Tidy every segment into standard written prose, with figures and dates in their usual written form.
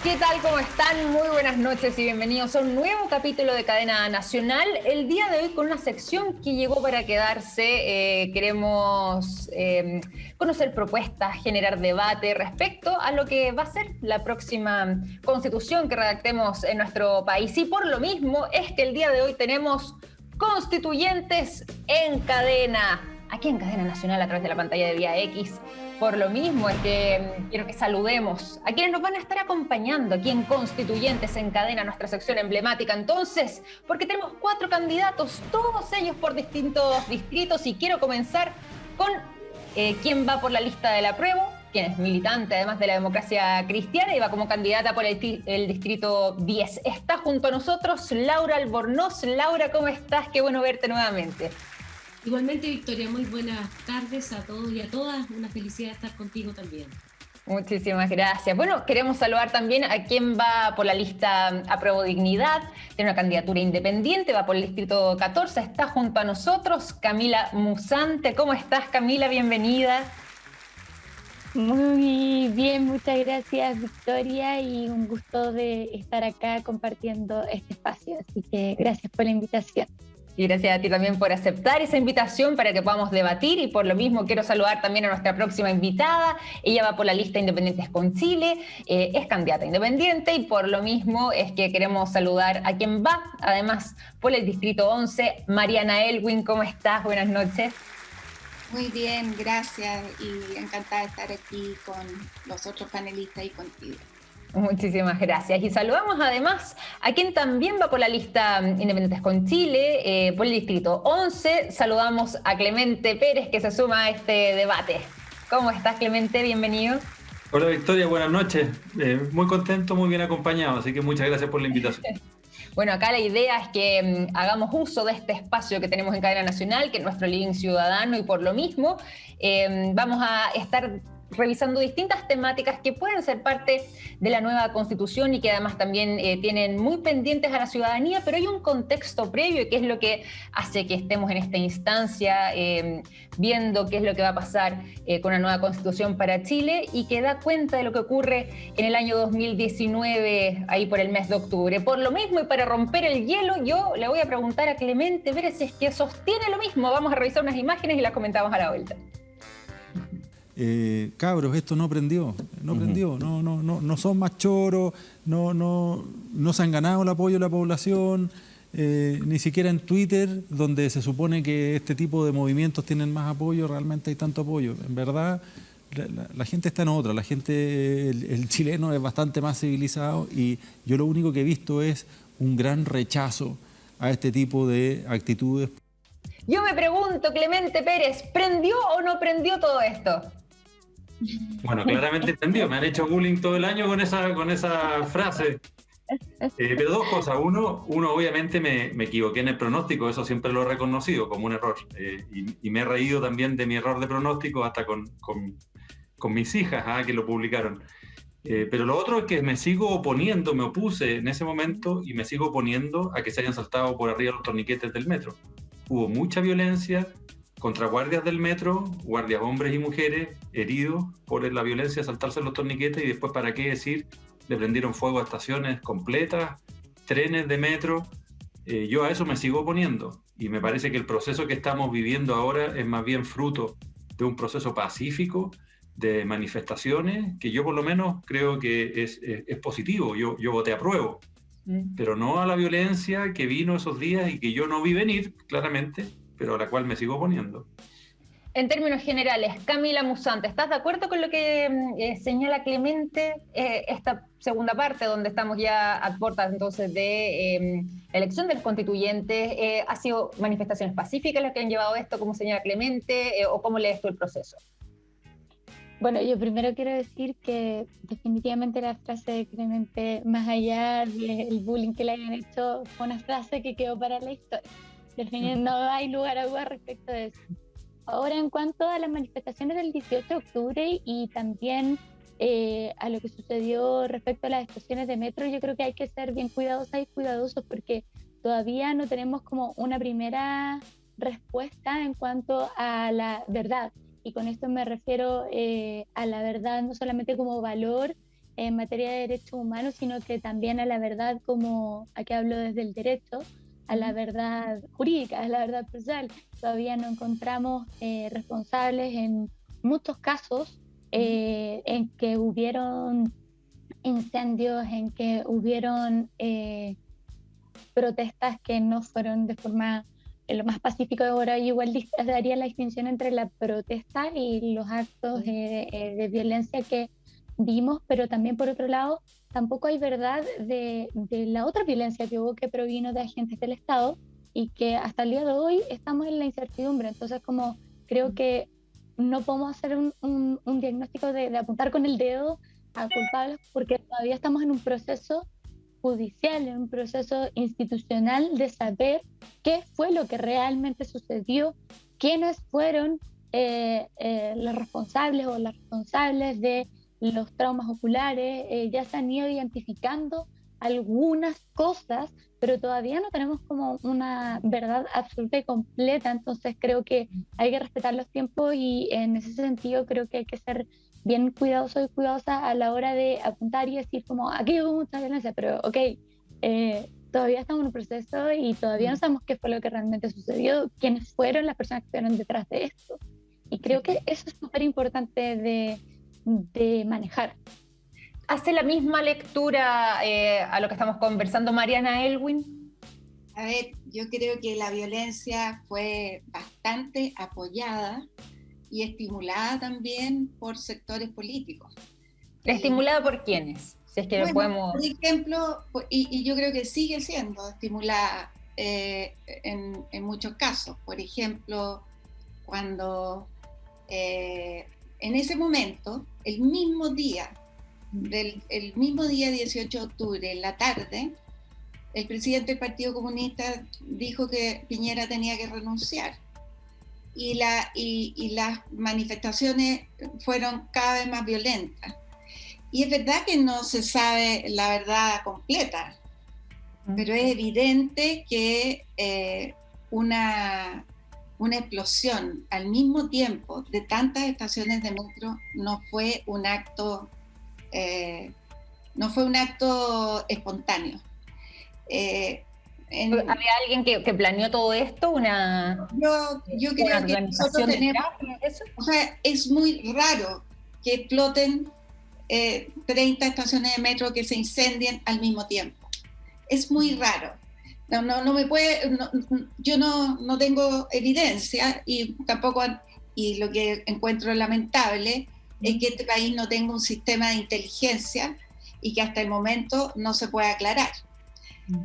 ¿Qué tal? ¿Cómo están? Muy buenas noches y bienvenidos a un nuevo capítulo de Cadena Nacional. El día de hoy con una sección que llegó para quedarse. Queremos conocer propuestas, generar debate respecto a lo que va a ser la próxima constitución que redactemos en nuestro país. Y por lo mismo es que el día de hoy tenemos constituyentes en cadena, aquí en Cadena Nacional a través de la pantalla de Vía X. Por lo mismo es que quiero que saludemos a quienes nos van a estar acompañando aquí en Constituyentes en Cadena, nuestra sección emblemática. Entonces, porque tenemos 4 candidatos, todos ellos por distintos distritos, y quiero comenzar con quien va por la lista del apruebo, quien es militante además de la democracia cristiana y va como candidata por el distrito 10. Está junto a nosotros Laura Albornoz. Laura, ¿cómo estás? Qué bueno verte nuevamente. Igualmente, Victoria, muy buenas tardes a todos y a todas. Una felicidad estar contigo también. Muchísimas gracias. Bueno, queremos saludar también a quien va por la lista Apruebo Dignidad, tiene una candidatura independiente, va por el distrito 14, está junto a nosotros Camila Musante. ¿Cómo estás, Camila? Bienvenida. Muy bien, muchas gracias, Victoria, y un gusto de estar acá compartiendo este espacio, así que gracias por la invitación. Y gracias a ti también por aceptar esa invitación para que podamos debatir, y por lo mismo quiero saludar también a nuestra próxima invitada. Ella va por la lista Independientes con Chile, es candidata independiente, y por lo mismo es que queremos saludar a quien va, además, por el distrito 11, Mariana Elwin. ¿Cómo estás? Buenas noches. Muy bien, gracias, y encantada de estar aquí con los otros panelistas y contigo. Muchísimas gracias. Y saludamos además a quien también va por la lista Independientes con Chile, por el distrito 11. Saludamos a Clemente Pérez, que se suma a este debate. ¿Cómo estás, Clemente? Bienvenido. Hola, Victoria, buenas noches. Muy contento, muy bien acompañado, así que muchas gracias por la invitación. Bueno, acá la idea es que hagamos uso de este espacio que tenemos en Cadena Nacional, que es nuestro living ciudadano, y por lo mismo vamos a estar revisando distintas temáticas que pueden ser parte de la nueva Constitución y que además también tienen muy pendientes a la ciudadanía, pero hay un contexto previo que es lo que hace que estemos en esta instancia viendo qué es lo que va a pasar con la nueva Constitución para Chile, y que da cuenta de lo que ocurre en el año 2019, ahí por el mes de octubre. Por lo mismo, y para romper el hielo, yo le voy a preguntar a Clemente Pérez si es que sostiene lo mismo. Vamos a revisar unas imágenes y las comentamos a la vuelta. Cabros, esto no prendió, no son más choros, no se han ganado el apoyo de la población, ni siquiera en Twitter, donde se supone que este tipo de movimientos tienen más apoyo, realmente hay tanto apoyo. En verdad, la gente está en otra, la gente, el chileno es bastante más civilizado, y yo lo único que he visto es un gran rechazo a este tipo de actitudes. Yo me pregunto, Clemente Pérez, ¿prendió o no prendió todo esto? Bueno, claramente prendió. Me han hecho bullying todo el año con esa frase. Pero dos cosas. Uno obviamente me equivoqué en el pronóstico, eso siempre lo he reconocido como un error. Y me he reído también de mi error de pronóstico hasta con mis hijas, que lo publicaron. Pero lo otro es que me opuse en ese momento y me sigo oponiendo a que se hayan saltado por arriba los torniquetes del metro. Hubo mucha violencia contra guardias del metro, guardias hombres y mujeres heridos por la violencia de saltarse los torniquetes, y después, ¿para qué decir? Le prendieron fuego a estaciones completas, trenes de metro. Yo a eso me sigo oponiendo, y me parece que el proceso que estamos viviendo ahora es más bien fruto de un proceso pacífico, de manifestaciones, que yo por lo menos creo que es positivo. Yo voté apruebo, pero no a la violencia que vino esos días y que yo no vi venir, claramente, pero a la cual me sigo oponiendo. En términos generales, Camila Musante, ¿estás de acuerdo con lo que señala Clemente? Esta segunda parte, donde estamos ya a puertas entonces de la elección de los constituyentes, ¿ha sido manifestaciones pacíficas las que han llevado esto, como señala Clemente, o cómo lees tú el proceso? Bueno, yo primero quiero decir que definitivamente la frase de Clemente, más allá del bullying que le hayan hecho, fue una frase que quedó para la historia. Definitivamente no hay lugar a duda respecto de eso. Ahora, en cuanto a las manifestaciones del 18 de octubre y también a lo que sucedió respecto a las estaciones de metro, yo creo que hay que ser bien cuidadosas y cuidadosos, porque todavía no tenemos como una primera respuesta en cuanto a la verdad. Y con esto me refiero a la verdad no solamente como valor en materia de derechos humanos, sino que también a la verdad, como aquí hablo desde el derecho, a la verdad jurídica, a la verdad procesal. Todavía no encontramos responsables en muchos casos en que hubieron incendios, en que hubieron protestas que no fueron de forma lo más pacífico. Ahora igual daría la distinción entre la protesta y los actos de violencia que vimos, pero también por otro lado tampoco hay verdad de la otra violencia que hubo, que provino de agentes del Estado y que hasta el día de hoy estamos en la incertidumbre. Entonces, como creo que no podemos hacer un diagnóstico de apuntar con el dedo a culpables, porque todavía estamos en un proceso judicial, en un proceso institucional de saber qué fue lo que realmente sucedió, quiénes fueron los responsables o las responsables de los traumas oculares. Ya se han ido identificando algunas cosas, pero todavía no tenemos como una verdad absoluta y completa. Entonces creo que hay que respetar los tiempos y en ese sentido creo que hay que ser bien cuidadoso y cuidadosa a la hora de apuntar y decir como aquí hubo mucha violencia, pero ok, todavía estamos en un proceso y todavía no sabemos qué fue lo que realmente sucedió, quiénes fueron las personas que estuvieron detrás de esto. Y creo que eso es súper importante de manejar. ¿Hace la misma lectura a lo que estamos conversando Mariana Elwin? A ver, yo creo que la violencia fue bastante apoyada y estimulada también por sectores políticos. ¿Estimulada por quiénes? Si es que bueno, podemos... Por ejemplo, y yo creo que sigue siendo estimulada en muchos casos. Por ejemplo, cuando en ese momento, el mismo día 18 de octubre, en la tarde, el presidente del Partido Comunista dijo que Piñera tenía que renunciar. Y las manifestaciones fueron cada vez más violentas. Y es verdad que no se sabe la verdad completa, pero es evidente que una explosión al mismo tiempo de tantas estaciones de metro no fue un acto espontáneo. ¿Había alguien que planeó todo esto? Yo creo que nosotros tenemos, o sea, es muy raro que exploten 30 estaciones de metro que se incendien al mismo tiempo. Es muy raro. Yo no tengo evidencia y tampoco, y lo que encuentro lamentable es que este país no tenga un sistema de inteligencia y que hasta el momento no se pueda aclarar.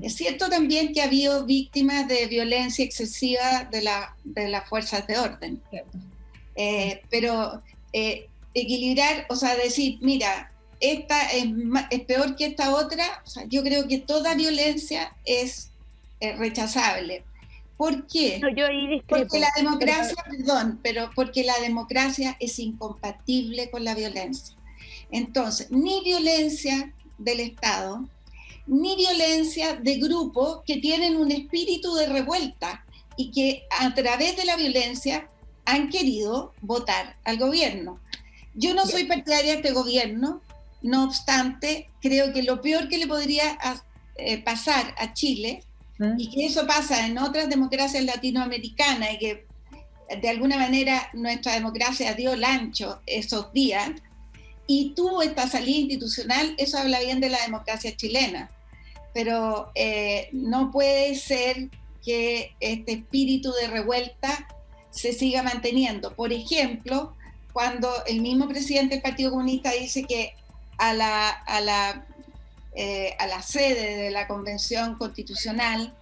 Es cierto también que ha habido víctimas de violencia excesiva de las fuerzas de orden, pero equilibrar, o sea, decir, mira, esta es peor que esta otra, o sea, yo creo que toda violencia es rechazable. ¿Por qué? No, yo ahí discrepo. Porque la democracia, porque la democracia es incompatible con la violencia. Entonces, ni violencia del Estado, ni violencia de grupos que tienen un espíritu de revuelta y que a través de la violencia han querido votar al gobierno. Yo no soy partidaria de este gobierno, no obstante, creo que lo peor que le podría pasar a Chile, y que eso pasa en otras democracias latinoamericanas, y que de alguna manera nuestra democracia dio el ancho esos días, y tuvo esta salida institucional, eso habla bien de la democracia chilena. Pero no puede ser que este espíritu de revuelta se siga manteniendo. Por ejemplo, cuando el mismo presidente del Partido Comunista dice que a la sede de la Convención Constitucional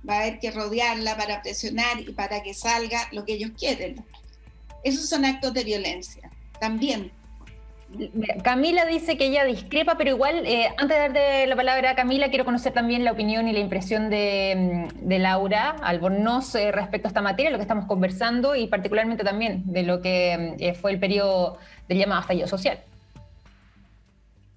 va a haber que rodearla para presionar y para que salga lo que ellos quieren. Esos son actos de violencia, también. Camila dice que ella discrepa, pero igual, antes de darte la palabra a Camila, quiero conocer también la opinión y la impresión de Laura Albornoz respecto a esta materia, lo que estamos conversando y particularmente también de lo que fue el periodo del llamado estallido social.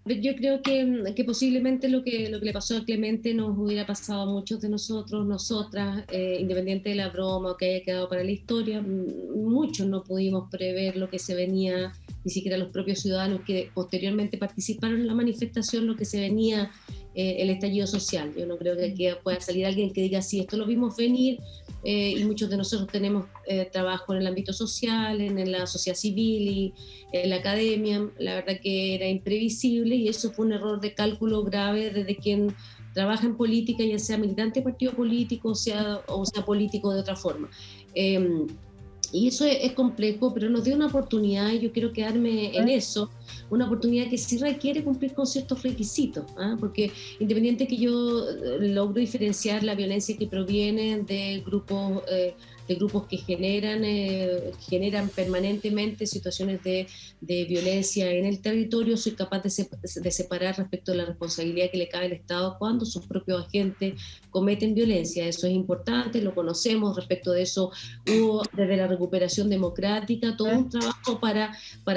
Yo creo que posiblemente lo que le pasó a Clemente nos hubiera pasado a muchos de nosotros, nosotras, independiente de la broma o que haya quedado para la historia. Muchos no pudimos prever lo que se venía ni siquiera los propios ciudadanos que posteriormente participaron en la manifestación, lo que se venía el estallido social. Yo no creo que aquí pueda salir alguien que diga, sí, esto lo vimos venir, y muchos de nosotros tenemos trabajo en el ámbito social, en la sociedad civil y en la academia. La verdad que era imprevisible y eso fue un error de cálculo grave desde quien trabaja en política, ya sea militante de partido político o sea político de otra forma. Y eso es complejo, pero nos dio una oportunidad, y yo quiero quedarme en eso, una oportunidad que sí requiere cumplir con ciertos requisitos, porque independiente que yo logro diferenciar la violencia que proviene de grupos que generan permanentemente situaciones de violencia en el territorio, soy capaz de separar respecto a la responsabilidad que le cabe al Estado cuando sus propios agentes cometen violencia. Eso es importante, lo conocemos. Respecto de eso hubo desde la recuperación democrática todo un trabajo para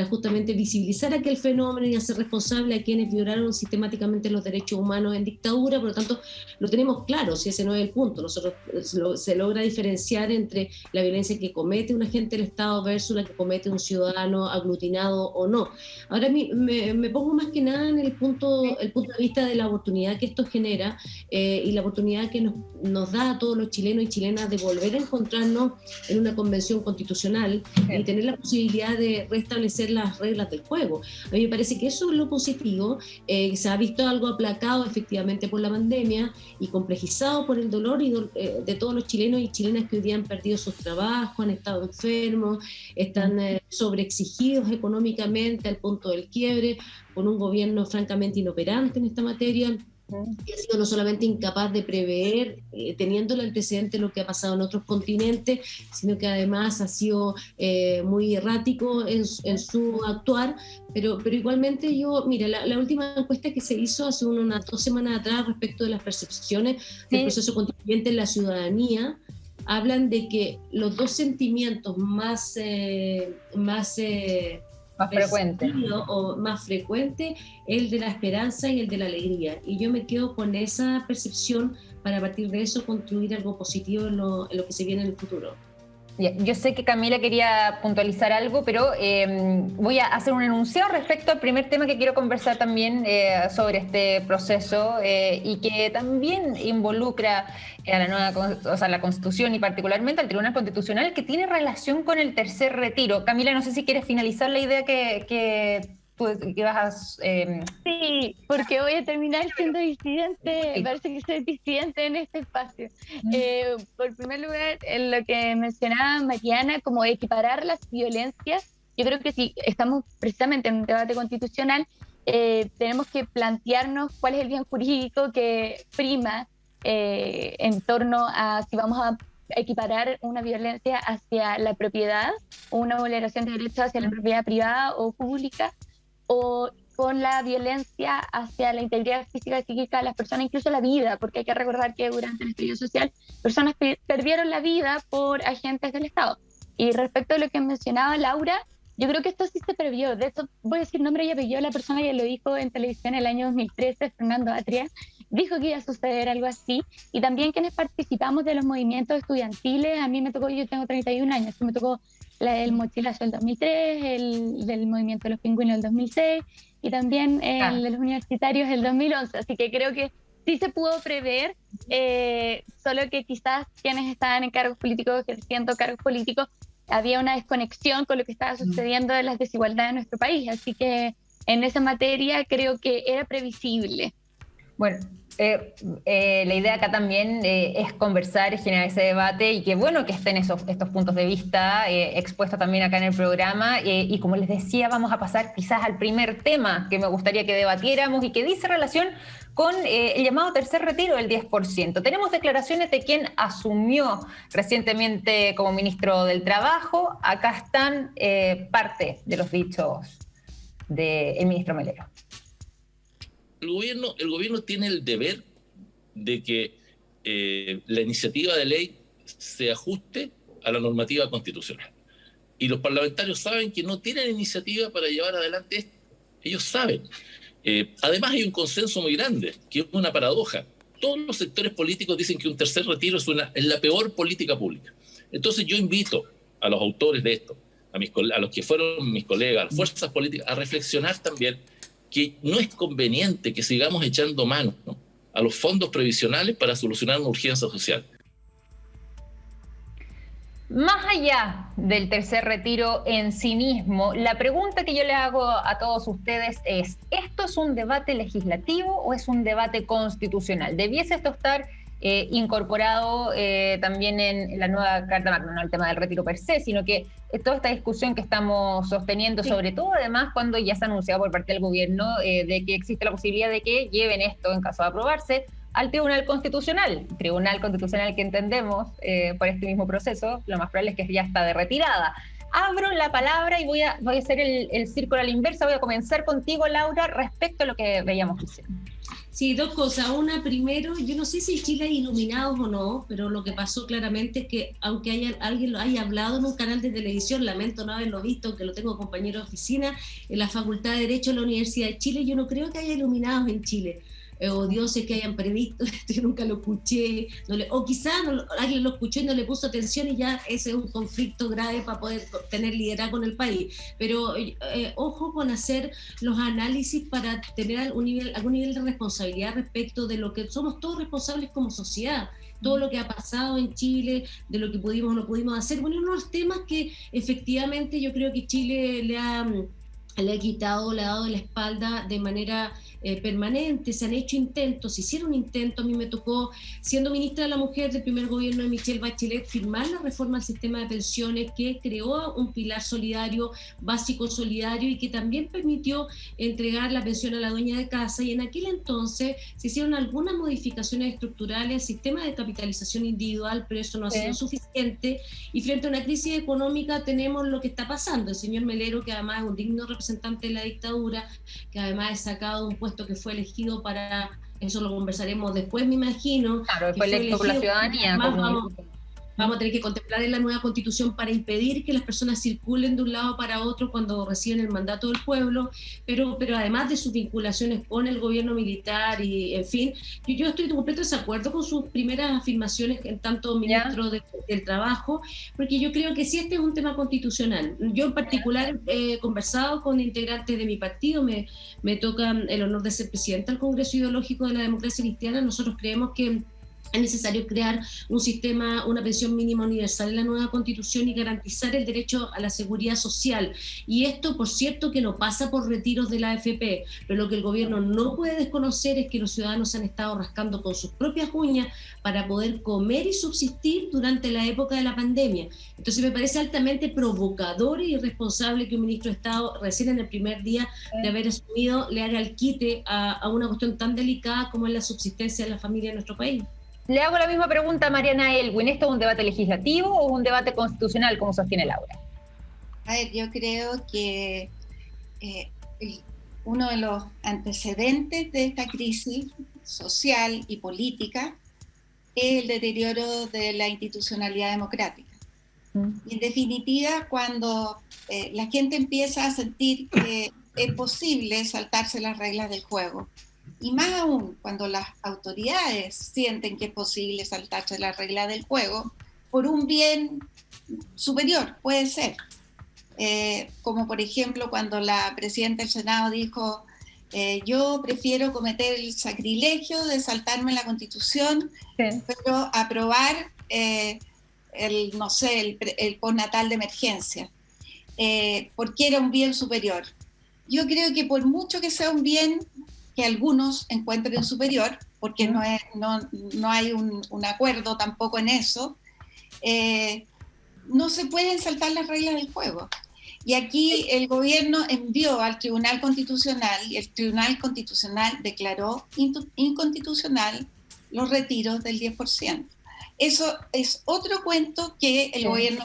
justamente visibilizar aquel fenómeno y hacer responsable a quienes violaron sistemáticamente los derechos humanos en dictadura. Por lo tanto, lo tenemos claro, si ese no es el punto. Nosotros se logra diferenciar entre la violencia que comete un agente del Estado versus la que comete un ciudadano aglutinado o no. Ahora me pongo más que nada en el punto de vista de la oportunidad que esto genera, y la oportunidad que nos da a todos los chilenos y chilenas de volver a encontrarnos en una convención constitucional y tener la posibilidad de restablecer las reglas del juego. A mí me parece que eso es lo positivo. Se ha visto algo aplacado efectivamente por la pandemia y complejizado por el dolor de todos los chilenos y chilenas que hoy día han perdido sus trabajos, han estado enfermos, están sobreexigidos económicamente al punto del quiebre, con un gobierno francamente inoperante en esta materia, que ha sido no solamente incapaz de prever, teniendo el antecedente de lo que ha pasado en otros continentes, sino que además ha sido muy errático en su actuar, pero igualmente mira, la última encuesta que se hizo hace unas 2 semanas atrás respecto de las percepciones del proceso constituyente en la ciudadanía, hablan de que los dos sentimientos más frecuente, el de la esperanza y el de la alegría. Y yo me quedo con esa percepción para a partir de eso construir algo positivo en lo que se viene en el futuro. Yo sé que Camila quería puntualizar algo, pero voy a hacer un enunciado respecto al primer tema que quiero conversar también sobre este proceso y que también involucra a la Constitución y particularmente al Tribunal Constitucional, que tiene relación con el tercer retiro. Camila, no sé si quieres finalizar la idea que vas a... Sí, porque voy a terminar siendo disidente, parece que soy disidente en este espacio. Por primer lugar, en lo que mencionaba Mariana, como equiparar las violencias, yo creo que si estamos precisamente en un debate constitucional, tenemos que plantearnos cuál es el bien jurídico que prima en torno a si vamos a equiparar una violencia hacia la propiedad o una vulneración de derechos hacia la propiedad privada o pública, o con la violencia hacia la integridad física y psíquica de las personas, incluso la vida, porque hay que recordar que durante el estallido social personas perdieron la vida por agentes del Estado. Y respecto a lo que mencionaba Laura, yo creo que esto sí se previó. De hecho, voy a decir nombre y apellido, la persona que lo dijo en televisión en el año 2013, Fernando Atria, dijo que iba a suceder algo así, y también quienes participamos de los movimientos estudiantiles. A mí me tocó, yo tengo 31 años, me tocó el mochilazo del 2003, el del movimiento de los pingüinos del 2006 y también el de los universitarios del 2011, así que creo que sí se pudo prever, solo que quizás quienes estaban en cargos políticos, ejerciendo cargos políticos, había una desconexión con lo que estaba sucediendo de las desigualdades en nuestro país, así que en esa materia creo que era previsible. Bueno, la idea acá también es conversar, generar ese debate y que bueno que estén estos puntos de vista expuestos también acá en el programa, y como les decía, vamos a pasar quizás al primer tema que me gustaría que debatiéramos y que dice relación con el llamado tercer retiro del 10%. Tenemos declaraciones de quien asumió recientemente como ministro del Trabajo. Acá están parte de los dichos del ministro Melero. El gobierno tiene el deber de que la iniciativa de ley se ajuste a la normativa constitucional. Y los parlamentarios saben que no tienen iniciativa para llevar adelante esto. Ellos saben. Además hay un consenso muy grande, que es una paradoja. Todos los sectores políticos dicen que un tercer retiro es la peor política pública. Entonces yo invito a los autores de esto a los que fueron mis colegas, a las fuerzas políticas, a reflexionar también que no es conveniente que sigamos echando mano, ¿no?, a los fondos previsionales para solucionar una urgencia social. Más allá del tercer retiro en sí mismo, la pregunta que yo le hago a todos ustedes es, ¿esto es un debate legislativo o es un debate constitucional? ¿Debiese esto estar incorporado también en la nueva Carta Magna? No el tema del retiro per se, sino que toda esta discusión que estamos sosteniendo, sí, sobre todo además cuando ya se ha anunciado por parte del gobierno de que existe la posibilidad de que lleven esto, en caso de aprobarse, al Tribunal Constitucional que entendemos por este mismo proceso, lo más probable es que ya está de retirada. Abro la palabra y voy a hacer el círculo a la inversa. Voy a comenzar contigo, Laura, respecto a lo que veíamos diciendo. Sí, dos cosas. Una, primero, yo no sé si Chile hay iluminados o no, pero lo que pasó claramente es que aunque alguien lo haya hablado en un canal de televisión, lamento no haberlo visto, aunque lo tengo compañero de oficina en la Facultad de Derecho de la Universidad de Chile, yo no creo que haya iluminados en Chile. O dioses que hayan previsto, yo nunca lo escuché, o quizás alguien lo escuchó y no le puso atención y ya ese es un conflicto grave para poder tener liderazgo en el país. Pero ojo con hacer los análisis para tener algún nivel de responsabilidad respecto de lo que somos todos responsables como sociedad. Todo lo que ha pasado en Chile, de lo que pudimos o no pudimos hacer. Bueno, uno de los temas que efectivamente yo creo que Chile le ha quitado, le ha dado la espalda de manera permanente. Se han hecho intentos, se hicieron intentos. A mí me tocó, siendo ministra de la Mujer del primer gobierno de Michelle Bachelet, firmar la reforma al sistema de pensiones que creó un pilar solidario, básico solidario, y que también permitió entregar la pensión a la dueña de casa, y en aquel entonces se hicieron algunas modificaciones estructurales al sistema de capitalización individual, pero eso no ha sido suficiente, y frente a una crisis económica tenemos lo que está pasando. El señor Melero, que además es un digno representante de la dictadura, que además es sacado de un puesto que fue elegido para, eso lo conversaremos después, me imagino. Claro, fue electo por la ciudadanía. Vamos a tener que contemplar en la nueva Constitución para impedir que las personas circulen de un lado para otro cuando reciben el mandato del pueblo, pero además de sus vinculaciones con el gobierno militar y, en fin, yo estoy de completo desacuerdo con sus primeras afirmaciones en tanto ministro del Trabajo, porque yo creo que sí, este es un tema constitucional. Yo en particular he conversado con integrantes de mi partido, me toca el honor de ser presidenta del Congreso Ideológico de la Democracia Cristiana. Nosotros creemos que es necesario crear un sistema, una pensión mínima universal en la nueva Constitución y garantizar el derecho a la seguridad social. Y esto, por cierto, que no pasa por retiros de la AFP, pero lo que el gobierno no puede desconocer es que los ciudadanos han estado rascando con sus propias uñas para poder comer y subsistir durante la época de la pandemia. Entonces me parece altamente provocador y irresponsable que un ministro de Estado, recién en el primer día de haber asumido, le haga el quite a una cuestión tan delicada como es la subsistencia de la familia en nuestro país. Le hago la misma pregunta a Mariana Elwin. ¿Esto es un debate legislativo o un debate constitucional, como sostiene Laura? A ver, yo creo que uno de los antecedentes de esta crisis social y política es el deterioro de la institucionalidad democrática. Y en definitiva, cuando la gente empieza a sentir que es posible saltarse las reglas del juego, y más aún cuando las autoridades sienten que es posible saltarse la regla del juego por un bien superior, puede ser. Como por ejemplo cuando la presidenta del Senado dijo, yo prefiero cometer el sacrilegio de saltarme la Constitución, pero aprobar el postnatal de emergencia, porque era un bien superior. Yo creo que por mucho que sea un bien que algunos encuentren superior, porque no hay un acuerdo tampoco en eso, no se pueden saltar las reglas del juego. Y aquí el gobierno envió al Tribunal Constitucional, y el Tribunal Constitucional declaró inconstitucional los retiros del 10%. Eso es otro cuento que el gobierno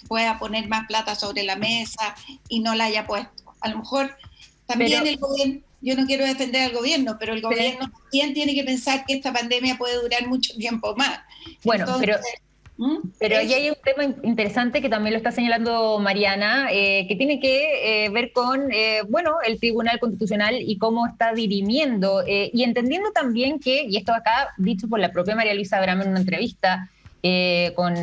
pueda poner más plata sobre la mesa y no la haya puesto. A lo mejor también el gobierno... Yo no quiero defender al gobierno, pero el gobierno también tiene que pensar que esta pandemia puede durar mucho tiempo más. Bueno, entonces, pero ahí hay un tema interesante que también lo está señalando Mariana, que tiene que ver con el Tribunal Constitucional y cómo está dirimiendo, y entendiendo también que, y esto acá dicho por la propia María Luisa Abraham en una entrevista, con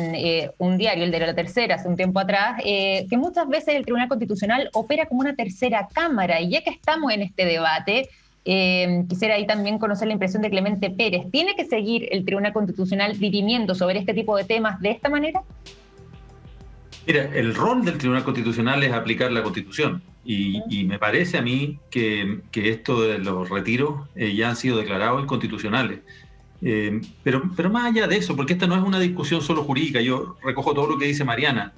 un diario, el de La Tercera, hace un tiempo atrás, que muchas veces el Tribunal Constitucional opera como una tercera cámara, y ya que estamos en este debate, quisiera ahí también conocer la impresión de Clemente Pérez. ¿Tiene que seguir el Tribunal Constitucional dirimiendo sobre este tipo de temas de esta manera? Mira, el rol del Tribunal Constitucional es aplicar la Constitución, y me parece a mí que esto de los retiros ya han sido declarados inconstitucionales. Pero más allá de eso, porque esta no es una discusión solo jurídica, yo recojo todo lo que dice Mariana,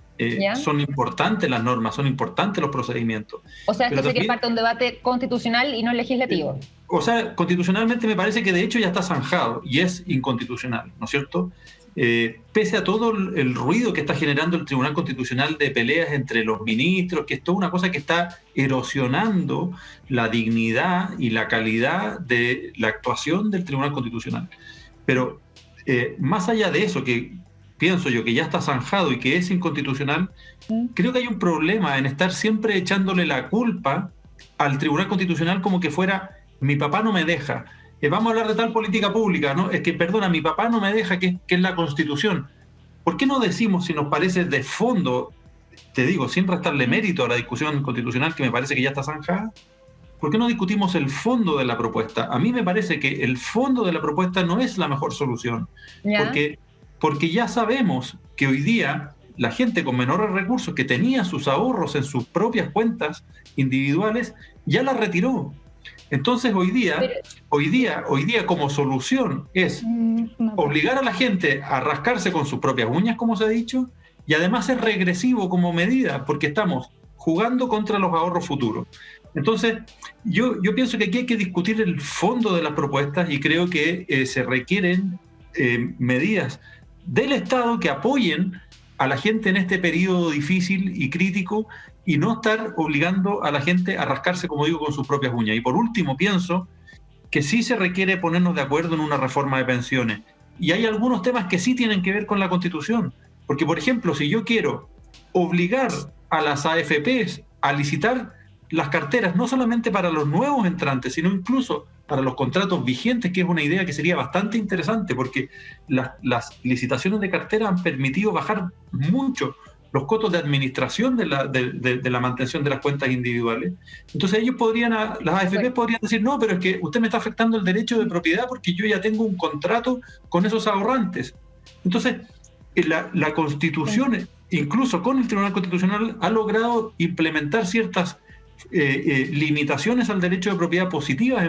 son importantes las normas, son importantes los procedimientos. O sea, esto pero sería parte de un debate constitucional y no legislativo. O sea, constitucionalmente me parece que de hecho ya está zanjado y es inconstitucional, ¿no es cierto? Pese a todo el ruido que está generando el Tribunal Constitucional de peleas entre los ministros, que es toda una cosa que está erosionando la dignidad y la calidad de la actuación del Tribunal Constitucional. Pero más allá de eso, que pienso yo que ya está zanjado y que es inconstitucional, creo que hay un problema en estar siempre echándole la culpa al Tribunal Constitucional como que fuera mi papá no me deja. Vamos a hablar de tal política pública, ¿no? Es que, perdona, mi papá no me deja, que es la Constitución. ¿Por qué no decimos, si nos parece de fondo, te digo, sin restarle mérito a la discusión constitucional que me parece que ya está zanjada, ¿por qué no discutimos el fondo de la propuesta? A mí me parece que el fondo de la propuesta no es la mejor solución, porque ya sabemos que hoy día la gente con menores recursos que tenía sus ahorros en sus propias cuentas individuales ya la retiró. Entonces hoy día como solución es obligar a la gente a rascarse con sus propias uñas, como se ha dicho, y además es regresivo como medida, porque estamos jugando contra los ahorros futuros. Entonces, yo pienso que aquí hay que discutir el fondo de las propuestas, y creo que se requieren medidas del Estado que apoyen a la gente en este periodo difícil y crítico, y no estar obligando a la gente a rascarse, como digo, con sus propias uñas. Y por último, pienso que sí se requiere ponernos de acuerdo en una reforma de pensiones. Y hay algunos temas que sí tienen que ver con la Constitución. Porque, por ejemplo, si yo quiero obligar a las AFPs a licitar las carteras, no solamente para los nuevos entrantes, sino incluso para los contratos vigentes, que es una idea que sería bastante interesante, porque las licitaciones de cartera han permitido bajar mucho los costos de administración de la mantención de las cuentas individuales. Entonces ellos las AFP podrían decir, no, pero es que usted me está afectando el derecho de propiedad porque yo ya tengo un contrato con esos ahorrantes. Entonces, la Constitución, incluso con el Tribunal Constitucional, ha logrado implementar ciertas limitaciones al derecho de propiedad positivas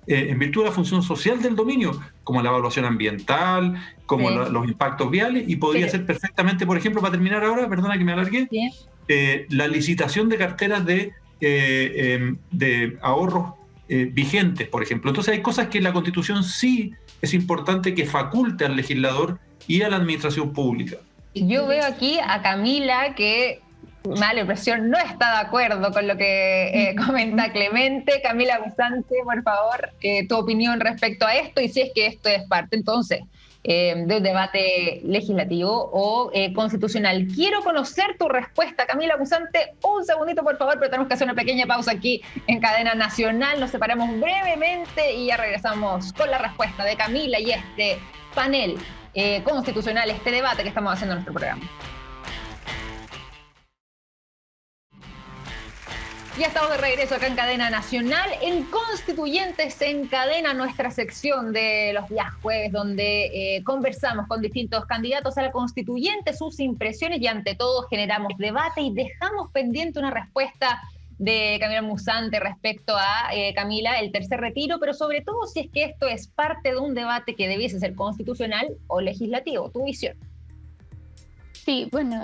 en virtud de la función social del dominio, como la evaluación ambiental, como los impactos viales, y podría ser perfectamente, por ejemplo, para terminar ahora, perdona que me alargué, la licitación de carteras de ahorros vigentes, por ejemplo. Entonces hay cosas que la Constitución sí es importante que faculte al legislador y a la administración pública. Yo veo aquí a Camila que, mala impresión, no está de acuerdo con lo que comenta Clemente. Camila Musante, por favor, tu opinión respecto a esto, y si es que esto es parte entonces de un debate legislativo o constitucional. Quiero conocer tu respuesta, Camila Musante. Un segundito, por favor, pero tenemos que hacer una pequeña pausa aquí en Cadena Nacional. Nos separamos brevemente y ya regresamos con la respuesta de Camila y este panel constitucional, este debate que estamos haciendo en nuestro programa. Ya estamos de regreso acá en Cadena Nacional. En Constituyentes se encadena nuestra sección de los días jueves, donde conversamos con distintos candidatos a la constituyente, sus impresiones, y ante todo generamos debate y dejamos pendiente una respuesta de Camila Musante respecto a Camila, el tercer retiro, pero sobre todo si es que esto es parte de un debate que debiese ser constitucional o legislativo. Tu visión. Sí, bueno,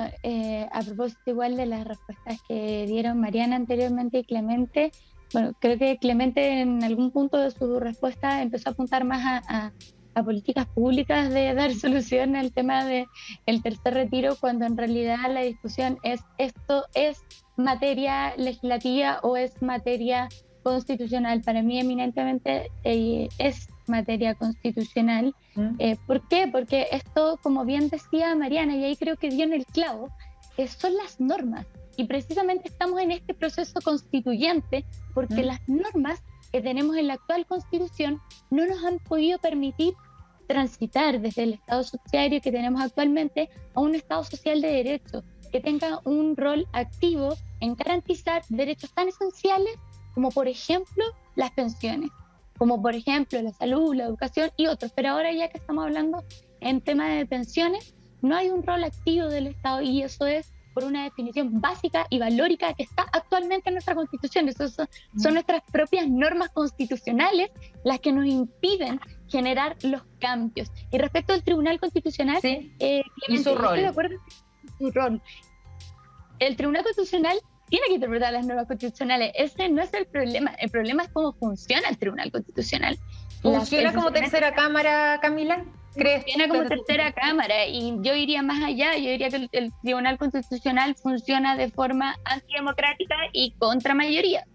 a propósito igual de las respuestas que dieron Mariana anteriormente y Clemente, bueno, creo que Clemente en algún punto de su respuesta empezó a apuntar más a políticas públicas de dar solución al tema del tercer retiro, cuando en realidad la discusión es, ¿esto es materia legislativa o es materia constitucional? Para mí eminentemente es materia constitucional. ¿Por qué? Porque esto, como bien decía Mariana, y ahí creo que dio en el clavo, son las normas, y precisamente estamos en este proceso constituyente porque las normas que tenemos en la actual Constitución no nos han podido permitir transitar desde el Estado subsidiario que tenemos actualmente a un Estado social de derecho, que tenga un rol activo en garantizar derechos tan esenciales como, por ejemplo, las pensiones, como, por ejemplo, la salud, la educación y otros. Pero ahora, ya que estamos hablando en tema de pensiones, no hay un rol activo del Estado, y eso es por una definición básica y valórica que está actualmente en nuestra Constitución. Eso son nuestras propias normas constitucionales las que nos impiden generar los cambios. Y respecto al Tribunal Constitucional, sí, y su rol. Estoy de acuerdo con su rol. El Tribunal Constitucional tiene que interpretar las normas constitucionales. Ese no es el problema. El problema es cómo funciona el Tribunal Constitucional. ¿Funciona como tercera cámara, Camila? ¿Crees? Funciona como tercera cámara, y yo iría más allá. Yo diría que el Tribunal Constitucional funciona de forma antidemocrática y contra mayoría.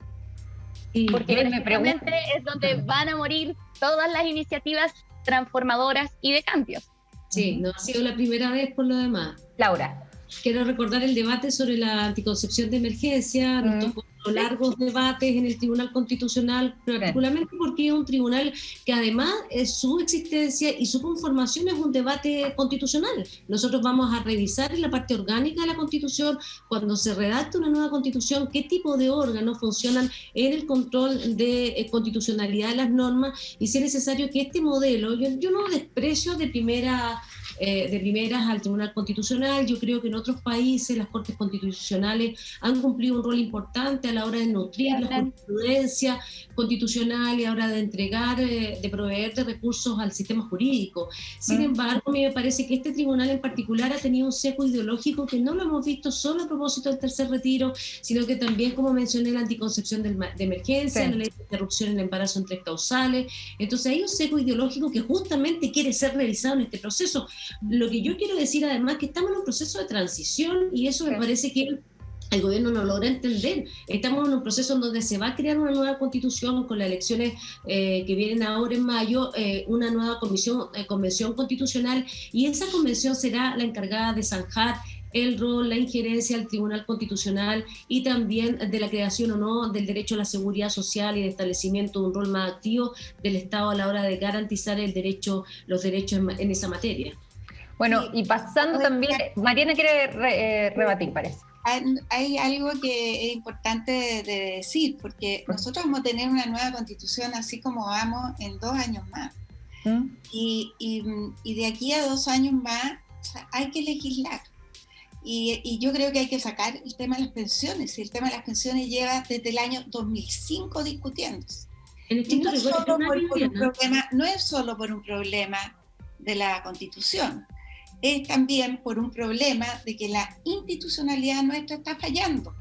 Porque precisamente es donde van a morir todas las iniciativas transformadoras y de cambios. Sí, no ha sido la primera vez por lo demás. Laura. Quiero recordar el debate sobre la anticoncepción de emergencia. Nos tocó largos debates en el Tribunal Constitucional, particularmente porque es un tribunal que además su existencia y su conformación es un debate constitucional. Nosotros vamos a revisar en la parte orgánica de la Constitución, cuando se redacta una nueva Constitución, qué tipo de órganos funcionan en el control de constitucionalidad de las normas, y si es necesario que este modelo, yo no desprecio de primeras al Tribunal Constitucional. Yo creo que en otros países las Cortes Constitucionales han cumplido un rol importante a la hora de nutrir la jurisprudencia constitucional y a la hora de entregar, de proveer de recursos al sistema jurídico. Sin embargo, a mí me parece que este tribunal en particular ha tenido un sesgo ideológico que no lo hemos visto solo a propósito del tercer retiro, sino que también, como mencioné, la anticoncepción de emergencia, la ley de interrupción en el embarazo en 3 causales. Entonces hay un sesgo ideológico que justamente quiere ser revisado en este proceso. Lo que yo quiero decir además es que estamos en un proceso de transición, y eso me parece que el gobierno no logra entender. Estamos en un proceso en donde se va a crear una nueva constitución con las elecciones que vienen ahora en mayo, una nueva convención constitucional, y esa convención será la encargada de zanjar el rol, la injerencia del Tribunal Constitucional y también de la creación o no del derecho a la seguridad social y de establecimiento de un rol más activo del Estado a la hora de garantizar los derechos en esa materia. Bueno, y pasando también, Mariana quiere rebatir, parece. Hay algo que es importante de decir, porque nosotros vamos a tener una nueva constitución así como vamos en 2 años más. Y de aquí a 2 años más, o sea, hay que legislar. Y yo creo que hay que sacar el tema de las pensiones. El tema de las pensiones lleva desde el año 2005 discutiéndose. Y no es solo por un problema de la Constitución, es también por un problema de que la institucionalidad nuestra está fallando.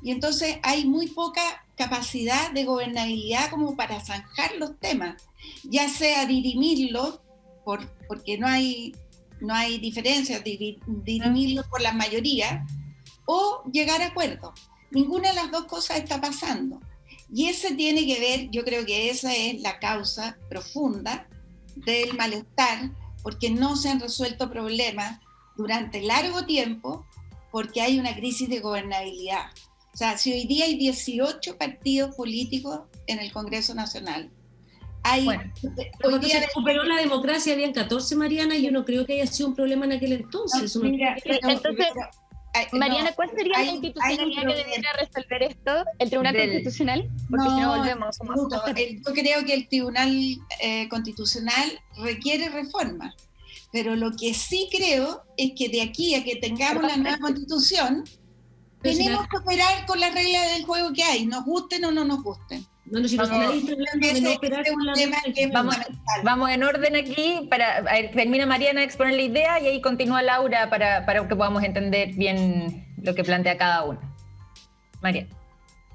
Y entonces hay muy poca capacidad de gobernabilidad como para zanjar los temas, ya sea dirimirlos, porque no hay diferencias, dirimirlos por la mayoría, o llegar a acuerdos. Ninguna de las dos cosas está pasando. Y ese tiene que ver, yo creo que esa es la causa profunda del malestar, porque no se han resuelto problemas durante largo tiempo, porque hay una crisis de gobernabilidad. O sea, si hoy día hay 18 partidos políticos en el Congreso Nacional, hoy día se recuperó la democracia, habían 14, Mariana, y yo no creo que haya sido un problema en aquel entonces. Mariana, ¿cuál sería la institucionalidad que debería resolver esto? ¿El Tribunal Constitucional? Porque si no volvemos. Yo creo que el Tribunal Constitucional requiere reforma, pero lo que sí creo es que de aquí a que tengamos la nueva Constitución, tenemos que operar con las reglas del juego que hay, nos gusten o no nos gusten. Vamos en orden aquí. Termina Mariana de exponer la idea y ahí continúa Laura para que podamos entender bien lo que plantea cada uno. Mariana.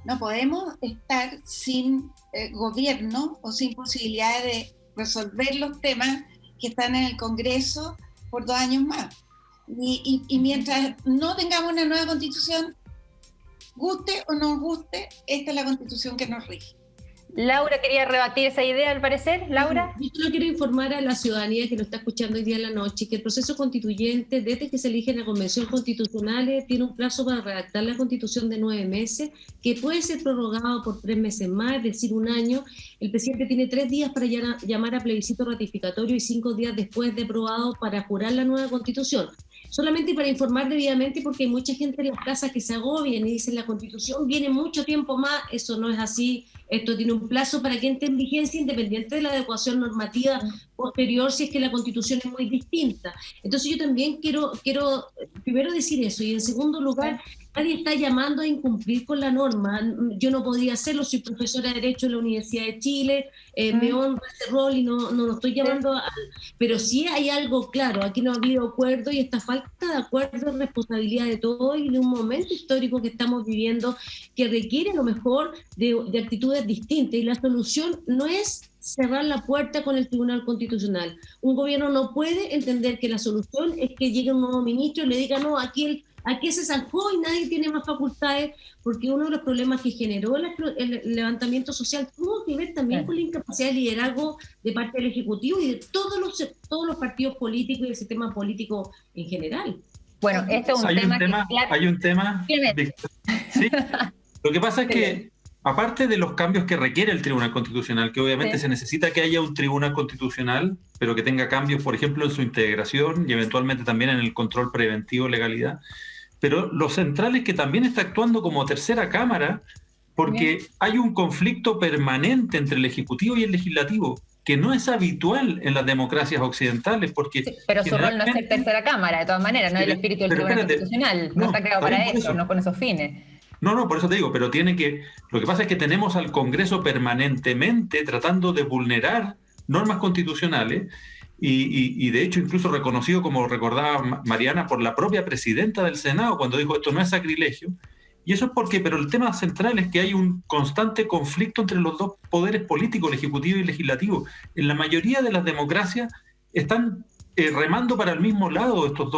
No podemos estar sin gobierno o sin posibilidad de resolver los temas que están en el Congreso por 2 años más. Y mientras no tengamos una nueva Constitución, guste o no guste, esta es la Constitución que nos rige. Laura quería rebatir esa idea, al parecer. Laura. Yo solo quiero informar a la ciudadanía que nos está escuchando hoy día en la noche que el proceso constituyente, desde que se elige la convención constitucional, tiene un plazo para redactar la constitución de 9 meses, que puede ser prorrogado por 3 meses más, es decir, un año. El presidente tiene 3 días para llamar a plebiscito ratificatorio y 5 días después de aprobado para jurar la nueva constitución. Solamente para informar debidamente, porque hay mucha gente en las casas que se agobian y dicen la constitución viene mucho tiempo más. Eso no es así. Esto tiene un plazo para que entre en vigencia independiente de la adecuación normativa posterior, si es que la constitución es muy distinta. Entonces yo también quiero primero decir eso, y en segundo lugar, nadie está llamando a incumplir con la norma. Yo no podría hacerlo, soy profesora de Derecho en la Universidad de Chile, me honra ese rol y no lo estoy llamando a... Pero sí hay algo claro, aquí no ha habido acuerdo, y esta falta de acuerdo es responsabilidad de todos y de un momento histórico que estamos viviendo que requiere a lo mejor de actitudes distintas, y la solución no es cerrar la puerta con el Tribunal Constitucional. Un gobierno no puede entender que la solución es que llegue un nuevo ministro y le diga no, aquí se zanjó y nadie tiene más facultades, porque uno de los problemas que generó el levantamiento social tuvo que ver también con la incapacidad de liderazgo de parte del Ejecutivo y de todos los partidos políticos y el sistema político en general. Bueno, este es un tema hay un tema. Sí. Lo que pasa es que, aparte de los cambios que requiere el Tribunal Constitucional, que obviamente se necesita que haya un Tribunal Constitucional, pero que tenga cambios, por ejemplo, en su integración y eventualmente también en el control preventivo, legalidad. Pero lo central es que también está actuando como tercera cámara, porque hay un conflicto permanente entre el Ejecutivo y el Legislativo, que no es habitual en las democracias occidentales, porque... Sí, pero su rol no es ser tercera cámara, de todas maneras, no es el espíritu del Tribunal Constitucional, no está creado para eso, no con esos fines. No, por eso te digo, pero lo que pasa es que tenemos al Congreso permanentemente tratando de vulnerar normas constitucionales y de hecho incluso reconocido, como recordaba Mariana, por la propia presidenta del Senado cuando dijo esto no es sacrilegio. Y eso es pero el tema central es que hay un constante conflicto entre los dos poderes políticos, el ejecutivo y el legislativo. En la mayoría de las democracias están remando para el mismo lado estos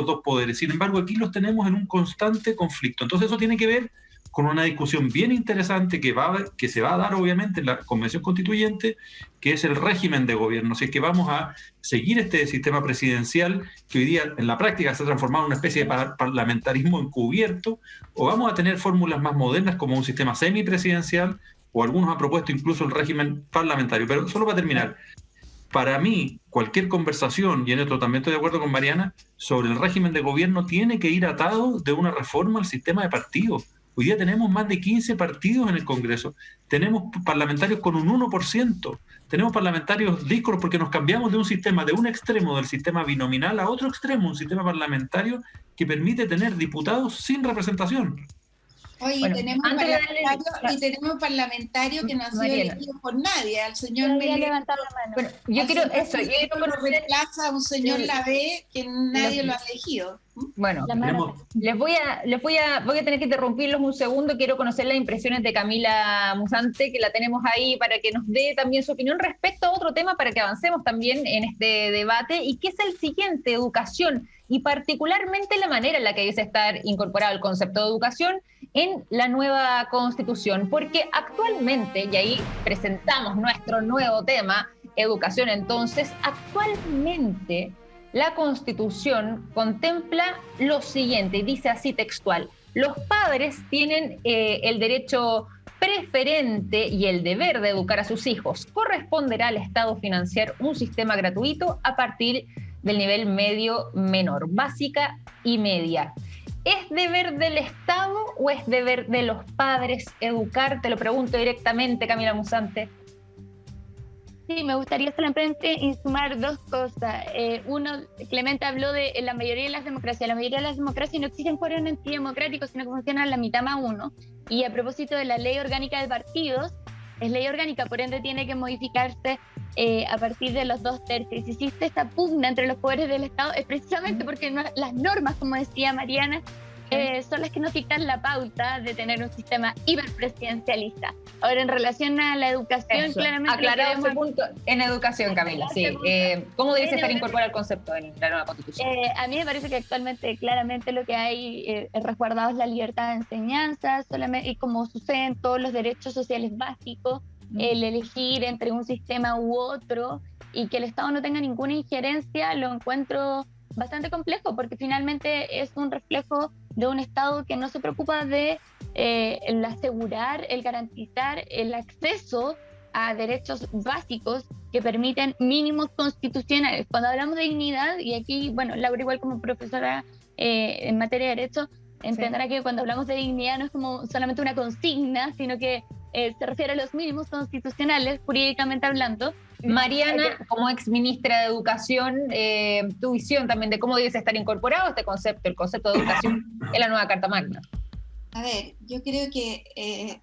dos poderes. Sin embargo, aquí los tenemos en un constante conflicto. Entonces eso tiene que ver con una discusión bien interesante que se va a dar obviamente en la Convención Constituyente, que es el régimen de gobierno. Si es que vamos a seguir este sistema presidencial que hoy día en la práctica se ha transformado en una especie de parlamentarismo encubierto, o vamos a tener fórmulas más modernas como un sistema semipresidencial, o algunos han propuesto incluso el régimen parlamentario. Pero solo para terminar, para mí, cualquier conversación, y en esto también estoy de acuerdo con Mariana, sobre el régimen de gobierno tiene que ir atado de una reforma al sistema de partidos. Hoy día tenemos más de 15 partidos en el Congreso, tenemos parlamentarios con un 1%, tenemos parlamentarios díscolos porque nos cambiamos de un sistema, de un extremo del sistema binominal a otro extremo, un sistema parlamentario que permite tener diputados sin representación. Oye, bueno, tenemos parlamentarios que no han sido elegidos por nadie. Al señor Mele. Bueno, yo quiero eso. Yo reemplaza a un señor Lavé que nadie lo ha elegido. Bueno, voy a tener que interrumpirlos un segundo. Quiero conocer las impresiones de Camila Musante, que la tenemos ahí para que nos dé también su opinión respecto a otro tema para que avancemos también en este debate, y que es el siguiente: educación, y particularmente la manera en la que debe estar incorporado el concepto de educación en la nueva Constitución, porque actualmente, y ahí presentamos nuestro nuevo tema, educación. Entonces, actualmente la Constitución contempla lo siguiente, dice así textual: los padres tienen el derecho preferente y el deber de educar a sus hijos. Corresponderá al Estado financiar un sistema gratuito a partir del nivel medio menor, básica y media. ¿Es deber del Estado o es deber de los padres educar? Te lo pregunto directamente, Camila Musante. Sí, me gustaría solamente sumar dos cosas. Uno, Clemente habló de la mayoría de las democracias. La mayoría de las democracias no existen fueros antidemocráticos, sino que funcionan la mitad más uno. Y a propósito de la ley orgánica de partidos, es ley orgánica, por ende tiene que modificarse a partir de los 2/3. Si existe esta pugna entre los poderes del Estado, es precisamente porque las normas, como decía Mariana, son las que nos dictan la pauta de tener un sistema hiperpresidencialista. Ahora, en relación a la educación, claramente... Aclarado ese punto en educación, Camila, sí. ¿Cómo debe estar incorporado el concepto en la nueva Constitución? A mí me parece que actualmente claramente lo que hay resguardado es la libertad de enseñanza, solamente, y como sucede en todos los derechos sociales básicos, el elegir entre un sistema u otro y que el Estado no tenga ninguna injerencia, lo encuentro bastante complejo, porque finalmente es un reflejo de un Estado que no se preocupa de el asegurar, el garantizar el acceso a derechos básicos que permiten mínimos constitucionales. Cuando hablamos de dignidad, y aquí, bueno, Laura igual como profesora en materia de derecho, entenderá que cuando hablamos de dignidad no es como solamente una consigna, sino que se refiere a los mínimos constitucionales, jurídicamente hablando. Mariana, como ex ministra de Educación, tu visión también de cómo debe estar incorporado este concepto, el concepto de educación en la nueva Carta Magna. A ver, yo creo que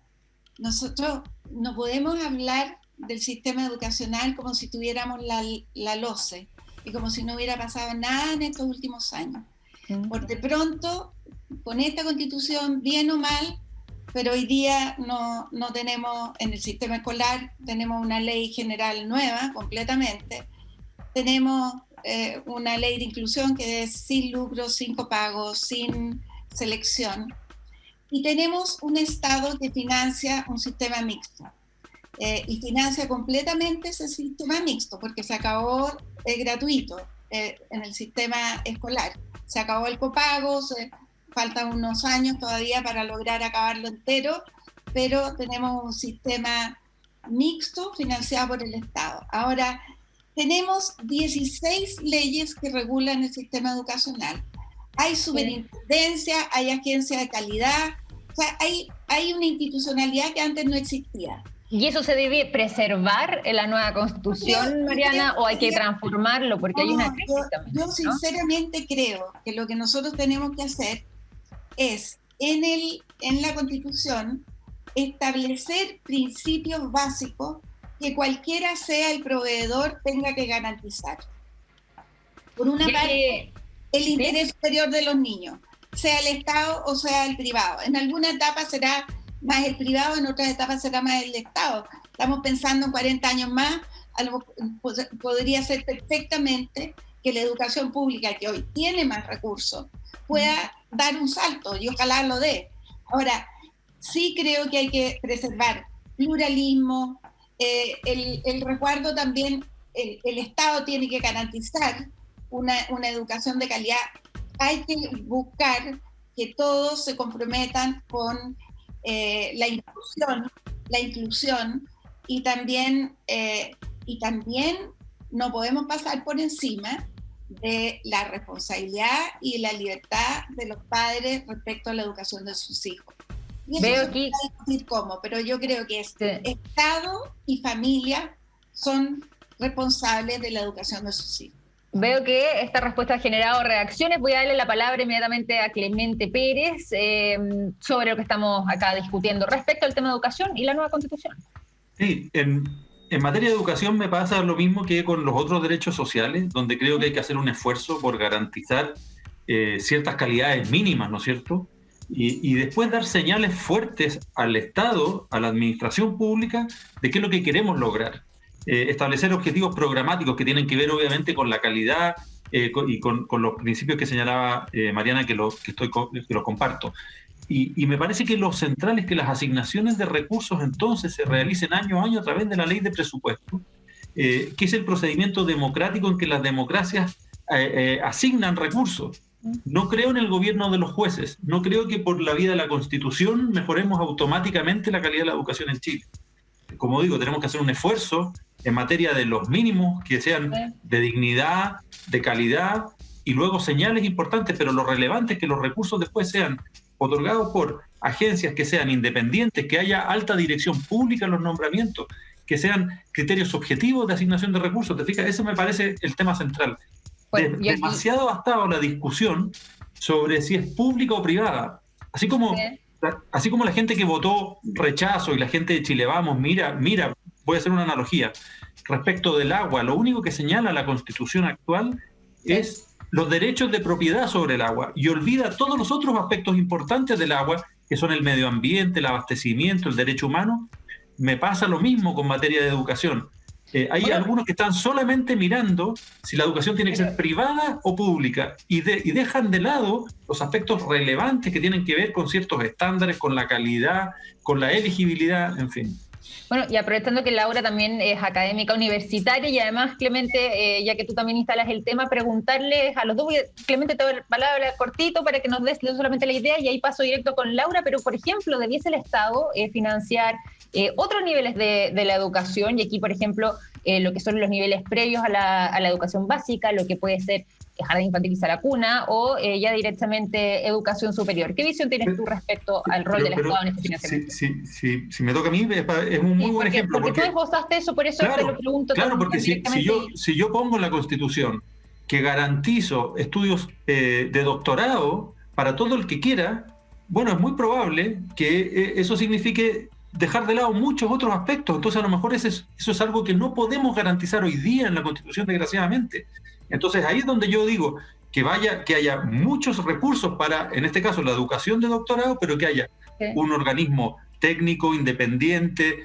nosotros no podemos hablar del sistema educacional como si tuviéramos la LOCE y como si no hubiera pasado nada en estos últimos años. Por de pronto, con esta constitución, bien o mal, pero hoy día no tenemos, en el sistema escolar, tenemos una ley general nueva completamente, tenemos una ley de inclusión que es sin lucro, sin copago, sin selección, y tenemos un Estado que financia un sistema mixto, y financia completamente ese sistema mixto, porque se acabó el gratuito en el sistema escolar, se acabó el copago, faltan unos años todavía para lograr acabarlo entero, pero tenemos un sistema mixto financiado por el Estado. Ahora, tenemos 16 leyes que regulan el sistema educacional. Hay superintendencia, hay agencia de calidad, o sea, hay una institucionalidad que antes no existía. ¿Y eso se debe preservar en la nueva Constitución, Mariana, o hay que transformarlo? Porque hay una crisis también, yo sinceramente creo que lo que nosotros tenemos que hacer es, en la Constitución, establecer principios básicos que cualquiera sea el proveedor tenga que garantizar. Por una parte, el interés superior de los niños, sea el Estado o sea el privado. En alguna etapa será más el privado, en otras etapas será más el Estado. Estamos pensando en 40 años más, podría ser perfectamente que la educación pública, que hoy tiene más recursos, pueda dar un salto, y ojalá lo dé. Ahora, sí creo que hay que preservar pluralismo, el resguardo también, el Estado tiene que garantizar una educación de calidad. Hay que buscar que todos se comprometan con la inclusión y también no podemos pasar por encima de la responsabilidad y la libertad de los padres respecto a la educación de sus hijos. Y eso Veo se puede discutir cómo, pero yo creo que Estado y familia son responsables de la educación de sus hijos. Veo que esta respuesta ha generado reacciones. Voy a darle la palabra inmediatamente a Clemente Pérez sobre lo que estamos acá discutiendo respecto al tema de educación y la nueva Constitución. Sí, en materia de educación me pasa lo mismo que con los otros derechos sociales, donde creo que hay que hacer un esfuerzo por garantizar ciertas calidades mínimas, ¿no es cierto? Y después dar señales fuertes al Estado, a la administración pública, de qué es lo que queremos lograr. Establecer objetivos programáticos que tienen que ver obviamente con la calidad y con los principios que señalaba Mariana, que los comparto. Y me parece que lo central es que las asignaciones de recursos entonces se realicen año a año a través de la ley de presupuesto, que es el procedimiento democrático en que las democracias asignan recursos. No creo en el gobierno de los jueces, no creo que por la vía de la Constitución mejoremos automáticamente la calidad de la educación en Chile. Como digo, tenemos que hacer un esfuerzo en materia de los mínimos que sean de dignidad, de calidad, y luego señales importantes, pero lo relevante es que los recursos después sean otorgados por agencias que sean independientes, que haya alta dirección pública en los nombramientos, que sean criterios objetivos de asignación de recursos. ¿Te fijas? Ese me parece el tema central. Demasiado ha estado la discusión sobre si es pública o privada. Así como la gente que votó rechazo y la gente de Chile Vamos, mira, voy a hacer una analogía. Respecto del agua, lo único que señala la Constitución actual es los derechos de propiedad sobre el agua y olvida todos los otros aspectos importantes del agua, que son el medio ambiente, el abastecimiento, el derecho humano. Me pasa lo mismo con materia de educación. Hay algunos que están solamente mirando si la educación tiene que ser privada o pública y dejan de lado los aspectos relevantes que tienen que ver con ciertos estándares, con la calidad, con la elegibilidad, en fin. Bueno, y aprovechando que Laura también es académica universitaria y además, Clemente, ya que tú también instalas el tema, preguntarles a los dos, Clemente te doy la palabra cortito para que nos des solamente la idea y ahí paso directo con Laura, pero por ejemplo, ¿debiese el Estado financiar otros niveles de la educación? Y aquí, por ejemplo, lo que son los niveles previos a la educación básica, lo que puede ser jardín infantil y la cuna, o ya directamente educación superior. ¿Qué visión tienes tú respecto al rol del Estado en este financiamiento? Si me toca a mí, es un muy buen ejemplo. Porque tú esbozaste eso, por eso te lo pregunto. Claro, porque si yo pongo en la Constitución que garantizo estudios de doctorado para todo el que quiera, bueno, es muy probable que eso signifique dejar de lado muchos otros aspectos. Entonces, a lo mejor eso es algo que no podemos garantizar hoy día en la Constitución, desgraciadamente. Entonces, ahí es donde yo digo que haya muchos recursos para, en este caso, la educación de doctorado, pero que haya un organismo técnico, independiente,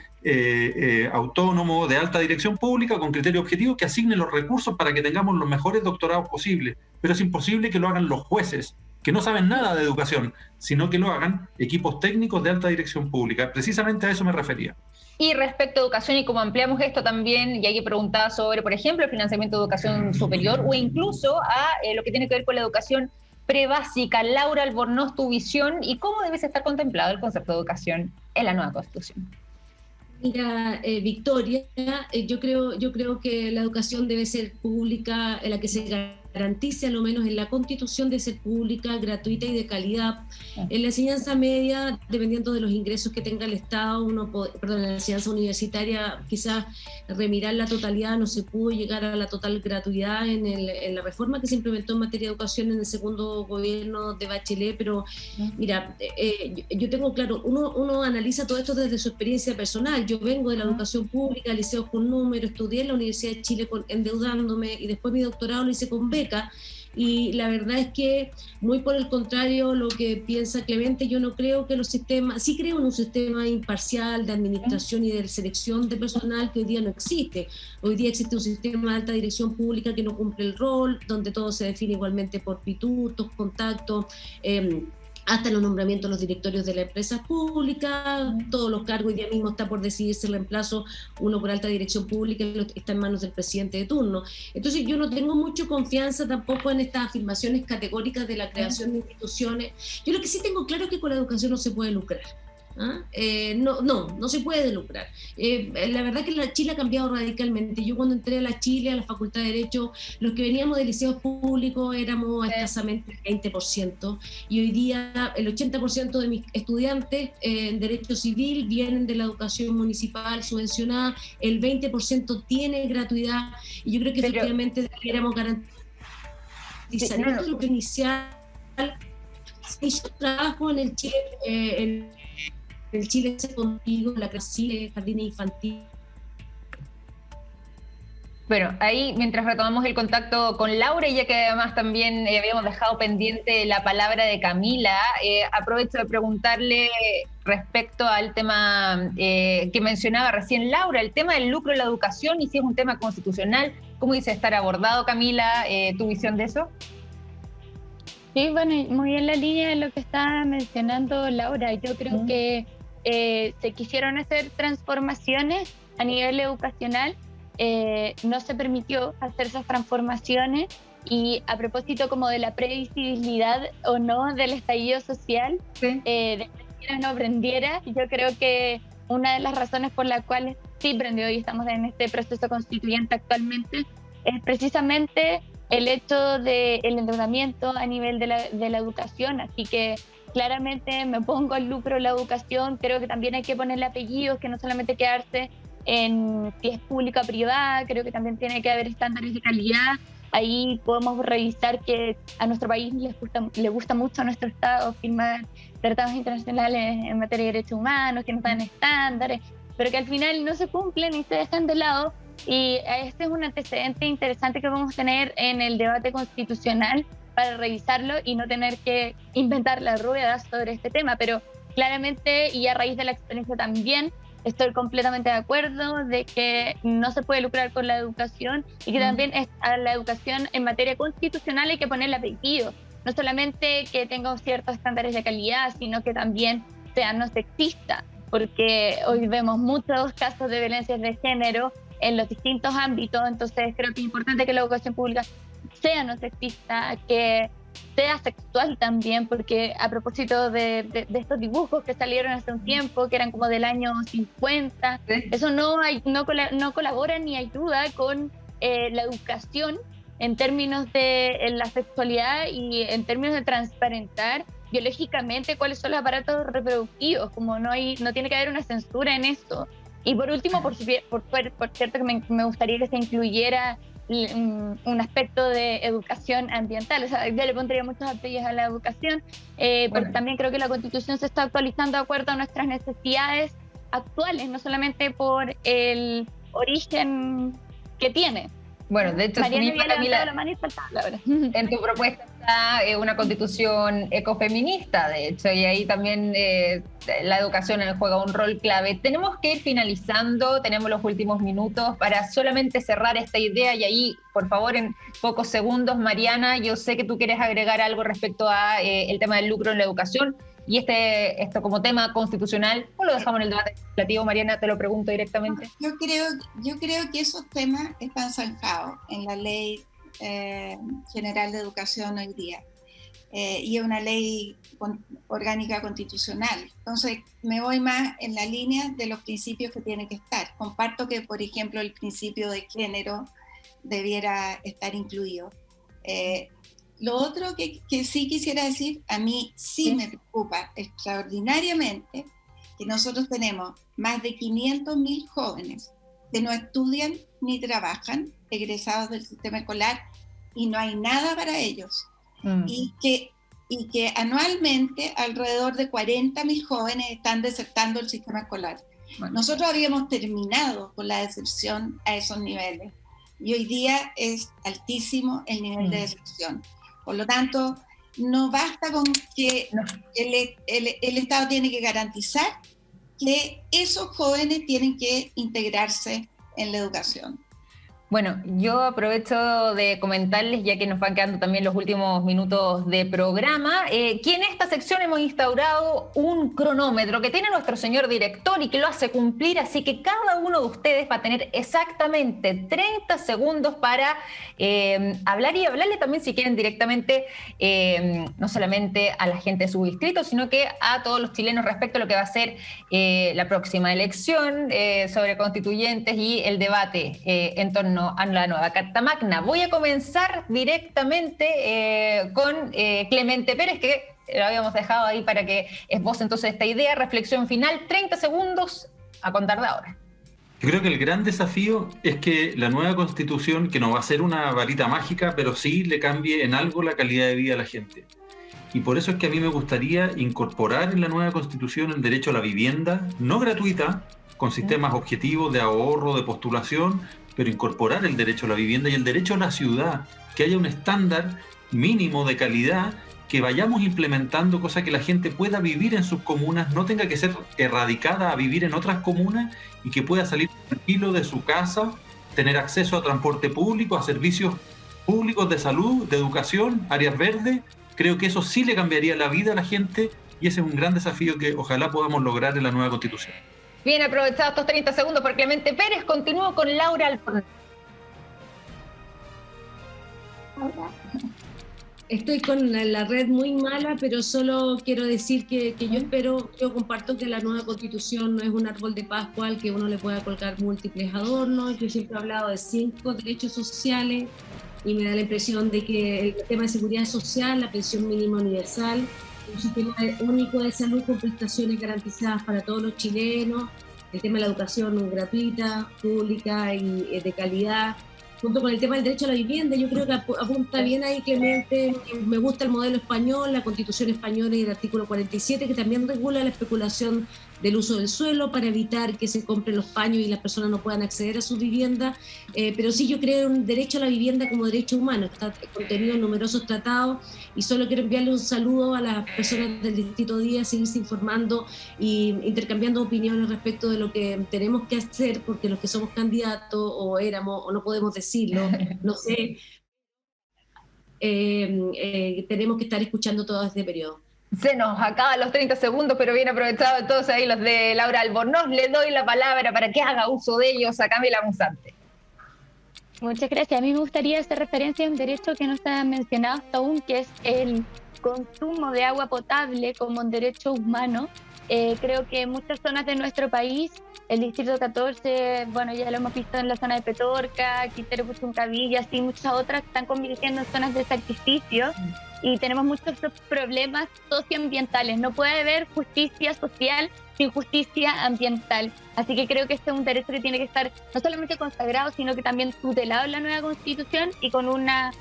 autónomo, de alta dirección pública, con criterio objetivo, que asigne los recursos para que tengamos los mejores doctorados posibles. Pero es imposible que lo hagan los jueces, que no saben nada de educación, sino que lo hagan equipos técnicos de alta dirección pública. Precisamente a eso me refería. Y respecto a educación, y como ampliamos esto también, y hay que preguntar sobre, por ejemplo, el financiamiento de educación superior, o incluso a lo que tiene que ver con la educación prebásica. Laura Albornoz, tu visión, y cómo debe estar contemplado el concepto de educación en la nueva Constitución. Mira, Victoria, yo creo que la educación debe ser pública, en la que se garantice, a lo menos en la Constitución, de ser pública, gratuita y de calidad. En la enseñanza media, dependiendo de los ingresos que tenga el Estado, en la enseñanza universitaria, quizás remirar la totalidad, no se pudo llegar a la total gratuidad en la reforma que se implementó en materia de educación en el segundo gobierno de Bachelet, pero mira, yo tengo claro, uno analiza todo esto desde su experiencia personal. Yo vengo de la educación pública, liceos con número, estudié en la Universidad de Chile endeudándome, y después mi doctorado lo hice con beca, y la verdad es que, muy por el contrario, lo que piensa Clemente, yo no creo que los sistemas, sí creo en un sistema imparcial de administración y de selección de personal que hoy día no existe. Hoy día existe un sistema de alta dirección pública que no cumple el rol, donde todo se define igualmente por pitutos, contactos, hasta los nombramientos de los directorios de las empresas públicas, todos los cargos. Hoy día mismo está por decidirse el reemplazo, uno por alta dirección pública, está en manos del presidente de turno. Entonces yo no tengo mucha confianza tampoco en estas afirmaciones categóricas de la creación de instituciones. Yo lo que sí tengo claro es que con la educación no se puede lucrar. No se puede lucrar. La verdad que la Chile ha cambiado radicalmente. Yo cuando entré a la Chile, a la Facultad de Derecho, los que veníamos de liceos públicos éramos escasamente el 20%, y hoy día el 80% de mis estudiantes en Derecho Civil vienen de la educación municipal subvencionada, el 20% tiene gratuidad, y yo creo que efectivamente deberíamos garantizar esto. Es lo que inicial se hizo trabajo en el Chile, el Chile Contigo, la clase jardín infantil. Bueno, ahí mientras retomamos el contacto con Laura, y ya que además también habíamos dejado pendiente la palabra de Camila, aprovecho de preguntarle respecto al tema que mencionaba recién Laura, el tema del lucro en la educación, y si es un tema constitucional, ¿cómo dice estar abordado, Camila? ¿Tu visión de eso? Sí, bueno, muy en la línea de lo que está mencionando Laura. Yo creo que se quisieron hacer transformaciones a nivel educacional, no se permitió hacer esas transformaciones, y a propósito como de la previsibilidad o no del estallido social, de que no prendiera, yo creo que una de las razones por las cuales sí prendió y estamos en este proceso constituyente actualmente es precisamente el hecho del endeudamiento a nivel de la educación. Así que claramente me pongo al lucro de la educación. Creo que también hay que ponerle apellidos, que no solamente quedarse en si es pública o privada. Creo que también tiene que haber estándares de calidad. Ahí podemos revisar que a nuestro país le gusta mucho a nuestro Estado firmar tratados internacionales en materia de derechos humanos, que nos dan estándares, pero que al final no se cumplen y se dejan de lado. Y este es un antecedente interesante que vamos a tener en el debate constitucional para revisarlo y no tener que inventar la rueda sobre este tema. Pero claramente, y a raíz de la experiencia también, estoy completamente de acuerdo de que no se puede lucrar con la educación, y que también a la educación en materia constitucional hay que ponerle apellido. No solamente que tenga ciertos estándares de calidad, sino que también sea no sexista. porque hoy vemos muchos casos de violencia de género en los distintos ámbitos, entonces creo que es importante que la educación pública sea no sexista, que sea sexual también, porque a propósito de estos dibujos que salieron hace un tiempo, que eran como del año 50, eso no colabora ni ayuda con la educación en términos de la sexualidad y en términos de transparentar biológicamente cuáles son los aparatos reproductivos, como no tiene que haber una censura en esto. Y por último, por cierto, que me gustaría que se incluyera un aspecto de educación ambiental. O sea, yo le pondría muchos apoyos a la educación, porque también creo que la Constitución se está actualizando de acuerdo a nuestras necesidades actuales, no solamente por el origen que tiene. Bueno, de hecho, Mariana Camila, la mano y faltaba la hora. en tu propuesta está una constitución ecofeminista, de hecho, y ahí también la educación juega un rol clave. Tenemos que ir finalizando, tenemos los últimos minutos para solamente cerrar esta idea, y ahí, por favor, en pocos segundos, Mariana, yo sé que tú quieres agregar algo respecto a el tema del lucro en la educación, y esto como tema constitucional, ¿o lo dejamos en el debate legislativo? Mariana, te lo pregunto directamente. Yo creo que esos temas están zanjados en la Ley General de Educación hoy día, y es una ley orgánica constitucional. Entonces, me voy más en la línea de los principios que tienen que estar. Comparto que, por ejemplo, el principio de género debiera estar incluido. Lo otro que sí quisiera decir, a mí sí me preocupa extraordinariamente que nosotros tenemos más de 500.000 jóvenes que no estudian ni trabajan, egresados del sistema escolar, y no hay nada para ellos. Y que anualmente alrededor de 40.000 jóvenes están desertando el sistema escolar. Bueno. Nosotros habíamos terminado con la deserción a esos niveles, y hoy día es altísimo el nivel de deserción. Por lo tanto, no basta con que el Estado tiene que garantizar que esos jóvenes tienen que integrarse en la educación. Bueno, yo aprovecho de comentarles, ya que nos van quedando también los últimos minutos de programa, que en esta sección hemos instaurado un cronómetro que tiene nuestro señor director y que lo hace cumplir, así que cada uno de ustedes va a tener exactamente 30 segundos para hablar y hablarle también, si quieren, directamente, no solamente a la gente de subdistrito, sino que a todos los chilenos respecto a lo que va a ser la próxima elección sobre constituyentes y el debate en torno a la nueva Carta Magna. Voy a comenzar directamente con Clemente Pérez, que lo habíamos dejado ahí para que esboce entonces esta idea. Reflexión final, 30 segundos a contar de ahora. Yo creo que el gran desafío es que la nueva Constitución, que no va a ser una varita mágica, pero sí le cambie en algo la calidad de vida a la gente. Y por eso es que a mí me gustaría incorporar en la nueva Constitución el derecho a la vivienda, no gratuita, con sistemas objetivos de ahorro, de postulación, pero incorporar el derecho a la vivienda y el derecho a la ciudad, que haya un estándar mínimo de calidad, que vayamos implementando, cosa que la gente pueda vivir en sus comunas, no tenga que ser erradicada a vivir en otras comunas y que pueda salir tranquilo de su casa, tener acceso a transporte público, a servicios públicos de salud, de educación, áreas verdes. Creo que eso sí le cambiaría la vida a la gente, y ese es un gran desafío que ojalá podamos lograr en la nueva Constitución. Bien aprovechados estos 30 segundos por Clemente Pérez. Continúo con Laura Alfonso. Estoy con la red muy mala, pero solo quiero decir que yo comparto que la nueva Constitución no es un árbol de Pascua al que uno le pueda colgar múltiples adornos. Yo siempre he hablado de 5 derechos sociales y me da la impresión de que el tema de seguridad social, la pensión mínima universal, un sistema único de salud con prestaciones garantizadas para todos los chilenos, el tema de la educación gratuita, pública y de calidad, junto con el tema del derecho a la vivienda. Yo creo que apunta bien ahí Clemente. Me gusta el modelo español, la Constitución española y el artículo 47, que también regula la especulación del uso del suelo para evitar que se compren los paños y las personas no puedan acceder a su vivienda. Pero sí, yo creo un derecho a la vivienda como derecho humano, está contenido en numerosos tratados, y solo quiero enviarle un saludo a las personas del Distrito 10, seguirse informando e intercambiando opiniones respecto de lo que tenemos que hacer, porque los que somos candidatos, o éramos, o no podemos decirlo, no sé, tenemos que estar escuchando todo este periodo. Se nos acaban los 30 segundos, pero bien aprovechado todos ahí los de Laura Albornoz. Le doy la palabra para que haga uso de ellos a Camila Musante. Muchas gracias. A mí me gustaría hacer referencia a un derecho que no se ha mencionado hasta aún, que es el consumo de agua potable como un derecho humano. Creo que en muchas zonas de nuestro país, el Distrito 14, bueno, ya lo hemos visto en la zona de Petorca, Quintero Puchuncaví y así muchas otras, están convirtiendo en zonas de sacrificio y tenemos muchos problemas socioambientales. No puede haber justicia social sin justicia ambiental. Así que creo que este es un derecho que tiene que estar no solamente consagrado, sino que también tutelado en la nueva Constitución y con una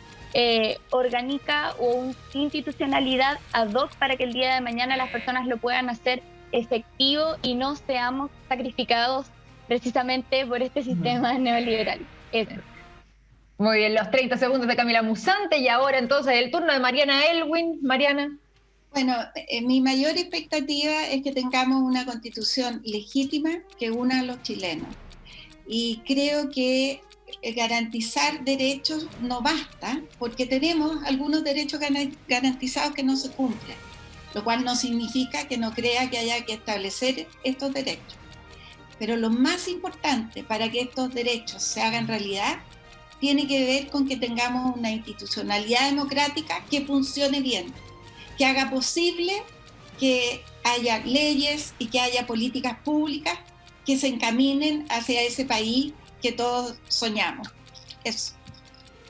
orgánica o una institucionalidad ad hoc para que el día de mañana las personas lo puedan hacer efectivo y no seamos sacrificados precisamente por este sistema neoliberal. Eso. Muy bien, los 30 segundos de Camila Musante y ahora entonces el turno de Mariana Elwin. Mariana. Bueno, mi mayor expectativa es que tengamos una constitución legítima que una a los chilenos. Y creo que garantizar derechos no basta, porque tenemos algunos derechos garantizados que no se cumplen, lo cual no significa que no crea que haya que establecer estos derechos. Pero lo más importante para que estos derechos se hagan realidad tiene que ver con que tengamos una institucionalidad democrática que funcione bien, que haga posible que haya leyes y que haya políticas públicas que se encaminen hacia ese país que todos soñamos. Eso.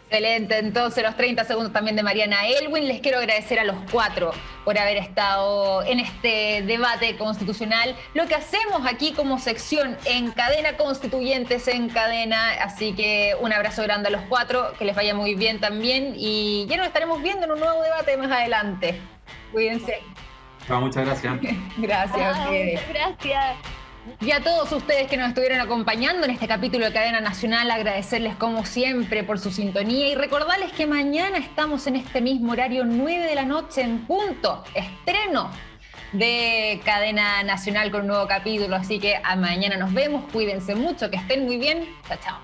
Excelente, entonces los 30 segundos también de Mariana Elwin. Les quiero agradecer a los 4 por haber estado en este debate constitucional. Lo que hacemos aquí como sección en Cadena Constituyentes en Cadena, así que un abrazo grande a los 4, que les vaya muy bien también y ya nos estaremos viendo en un nuevo debate más adelante. Cuídense. No, muchas gracias. Gracias. Muchas gracias. Y a todos ustedes que nos estuvieron acompañando en este capítulo de Cadena Nacional, agradecerles como siempre por su sintonía y recordarles que mañana estamos en este mismo horario, 9 de la noche en punto, estreno de Cadena Nacional con un nuevo capítulo, así que a mañana nos vemos, cuídense mucho, que estén muy bien, chao, chao.